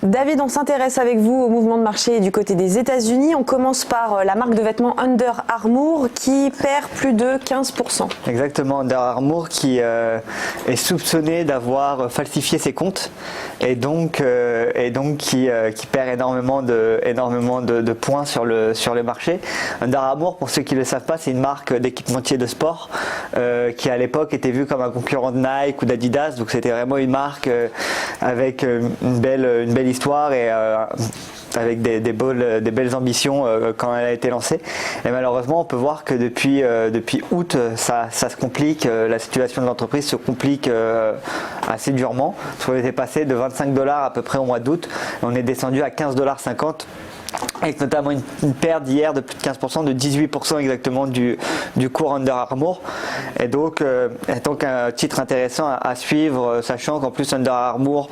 David, on s'intéresse avec vous au mouvement de marché du côté des États-Unis. On commence par la marque de vêtements Under Armour qui perd plus de 15%. Exactement, Under Armour qui est soupçonné d'avoir falsifié ses comptes et donc qui perd énormément de points sur le marché. Under Armour, pour ceux qui ne le savent pas, c'est une marque d'équipementier de sport qui à l'époque était vue comme un concurrent de Nike ou d'Adidas, donc c'était vraiment une marque avec une belle histoire et avec des belles ambitions quand elle a été lancée. Et malheureusement, on peut voir que depuis août, ça se complique, la situation de l'entreprise se complique assez durement. On était passé de 25 $ à peu près au mois d'août, on est descendu à 15,50 $. Avec notamment une perte hier de plus de 15%, de 18% exactement du cours Under Armour. Et donc un titre intéressant à suivre, sachant qu'en plus Under Armour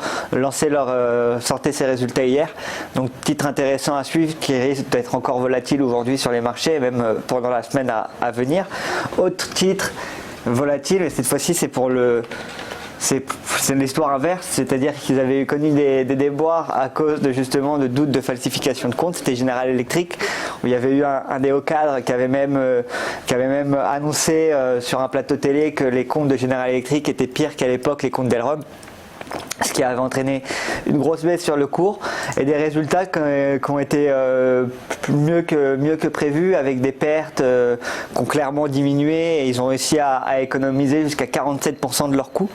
sortait ses résultats hier. Donc titre intéressant à suivre qui risque d'être encore volatile aujourd'hui sur les marchés, même pendant la semaine à venir. Autre titre volatile, et cette fois-ci c'est l'histoire inverse, c'est-à-dire qu'ils avaient connu des déboires à cause de doutes de falsification de comptes. C'était General Electric, où il y avait eu un des hauts cadres qui avait même annoncé sur un plateau télé que les comptes de General Electric étaient pires qu'à l'époque les comptes d'Elron, ce qui avait entraîné une grosse baisse sur le cours et des résultats qui ont été mieux que prévu, avec des pertes qui ont clairement diminué, et ils ont réussi à économiser jusqu'à 47% de leurs coûts,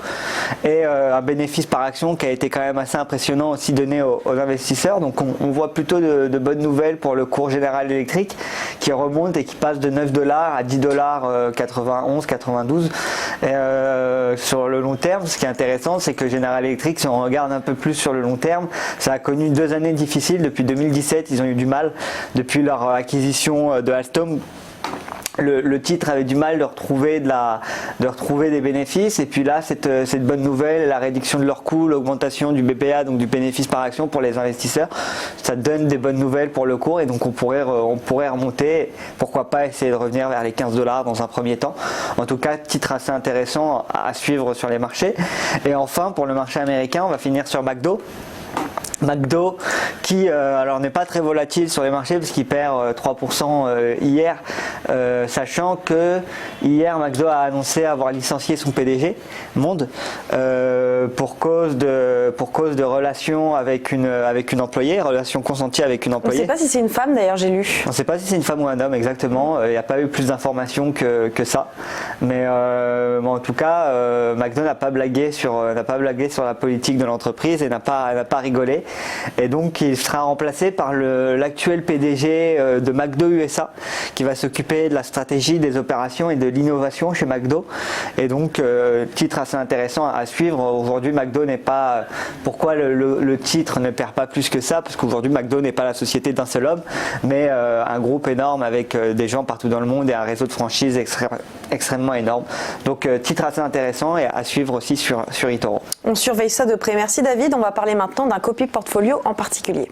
et un bénéfice par action qui a été quand même assez impressionnant aussi donné aux investisseurs. Donc on voit plutôt de bonnes nouvelles pour le cours General Electric qui remonte et qui passe de 9 $ à 10 $ 91, 92 sur le long terme. Ce qui est intéressant, c'est que General Electric, si on regarde un peu plus sur le long terme, ça a connu 2 années difficiles. Depuis 2017, ils ont eu du mal, depuis leur acquisition de Alstom. Le titre avait du mal de retrouver des bénéfices, et puis là cette bonne nouvelle, la réduction de leurs coûts, l'augmentation du BPA, donc du bénéfice par action pour les investisseurs, ça donne des bonnes nouvelles pour le cours, et donc on pourrait remonter, pourquoi pas essayer de revenir vers les 15 $ dans un premier temps. En tout cas, titre assez intéressant à suivre sur les marchés. Et enfin, pour le marché américain, on va finir sur McDo qui alors n'est pas très volatile sur les marchés parce qu'il perd 3% hier, sachant que hier McDo a annoncé avoir licencié son PDG Monde pour cause de relations avec une employée, relation consentie avec une employée. On ne sait pas si c'est une femme d'ailleurs, j'ai lu. On ne sait pas si c'est une femme ou un homme exactement, il n'y a pas eu plus d'informations que ça, mais en tout cas McDo n'a pas blagué sur la politique de l'entreprise et n'a pas rigolé. Et donc il sera remplacé par l'actuel PDG de McDo USA, qui va s'occuper de la stratégie, des opérations et de l'innovation chez McDo. Et donc titre assez intéressant à suivre. Aujourd'hui McDo n'est pas... Pourquoi le titre ne perd pas plus que ça? Parce qu'aujourd'hui McDo n'est pas la société d'un seul homme, mais un groupe énorme avec des gens partout dans le monde et un réseau de franchises extrêmement énorme. Donc titre assez intéressant et à suivre aussi sur eToro. On surveille ça de près. Merci David. On va parler maintenant d'un copy portfolio en particulier.